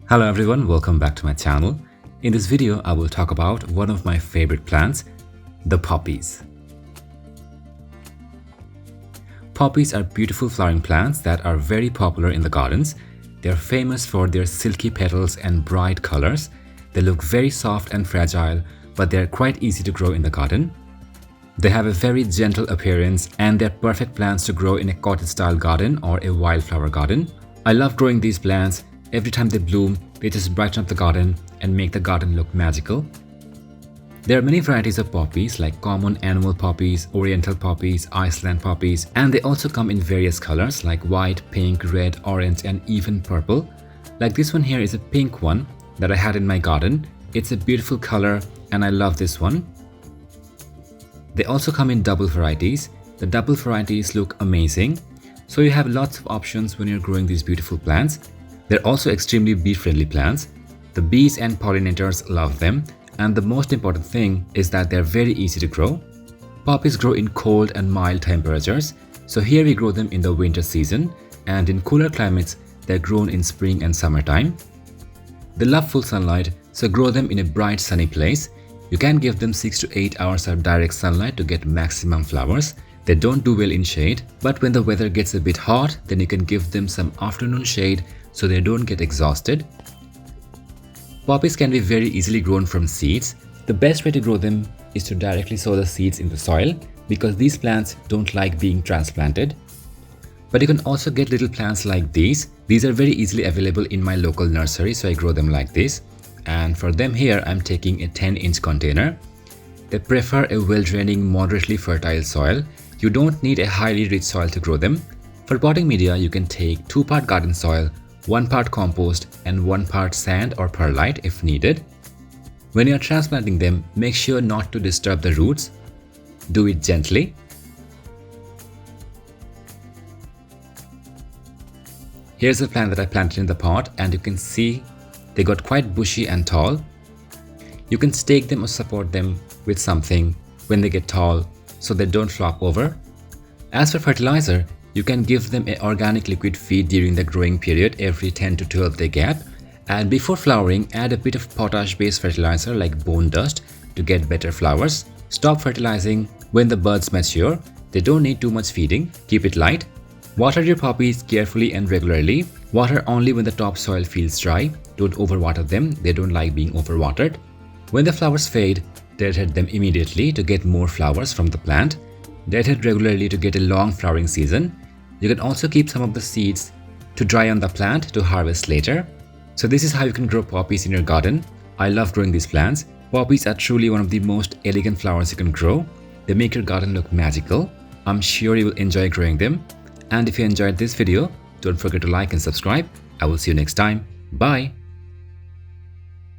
Hello everyone, welcome back to my channel. In this video, I will talk about one of my favorite plants, the poppies. Poppies are beautiful flowering plants that are very popular in the gardens. They are famous for their silky petals and bright colors. They look very soft and fragile, but they are quite easy to grow in the garden. They have a very gentle appearance and they're perfect plants to grow in a cottage-style garden or a wildflower garden. I love growing these plants. Every time they bloom, they just brighten up the garden and make the garden look magical. There are many varieties of poppies like common annual poppies, oriental poppies, Iceland poppies, and they also come in various colors like white, pink, red, orange, and even purple. Like this one here is a pink one that I had in my garden. It's a beautiful color and I love this one. They also come in double varieties. The double varieties look amazing. So you have lots of options when you're growing these beautiful plants. They're also extremely bee-friendly plants. The bees and pollinators love them, and the most important thing is that they're very easy to grow. Poppies grow in cold and mild temperatures, so here we grow them in the winter season, and in cooler climates, they're grown in spring and summertime. They love full sunlight, so grow them in a bright sunny place. You can give them 6 to 8 hours of direct sunlight to get maximum flowers. They don't do well in shade, but when the weather gets a bit hot, then you can give them some afternoon shade so they don't get exhausted. Poppies can be very easily grown from seeds. The best way to grow them is to directly sow the seeds in the soil because these plants don't like being transplanted. But you can also get little plants like these. These are very easily available in my local nursery, so I grow them like this. And for them here, I'm taking a 10-inch container. They prefer a well-draining, moderately fertile soil. You don't need a highly rich soil to grow them. For potting media, you can take 2-part garden soil, 1 part compost and 1 part sand or perlite if needed. When you are transplanting them, make sure not to disturb the roots. Do it gently. Here's a plant that I planted in the pot and you can see they got quite bushy and tall. You can stake them or support them with something when they get tall so they don't flop over. As for fertilizer, you can give them an organic liquid feed during the growing period every 10 to 12 day gap, and before flowering add a bit of potash based fertilizer like bone dust to get better flowers. Stop fertilizing when the buds mature. They don't need too much feeding. Keep it light. Water your poppies carefully and regularly. Water only when the topsoil feels dry. Don't overwater them. They don't like being overwatered. When the flowers fade, deadhead them immediately to get more flowers from the plant. Deadhead regularly to get a long flowering season. You can also keep some of the seeds to dry on the plant to harvest later. So this is how you can grow poppies in your garden. I love growing these plants. Poppies are truly one of the most elegant flowers you can grow. They make your garden look magical. I'm sure you will enjoy growing them. And if you enjoyed this video, don't forget to like and subscribe. I will see you next time. Bye.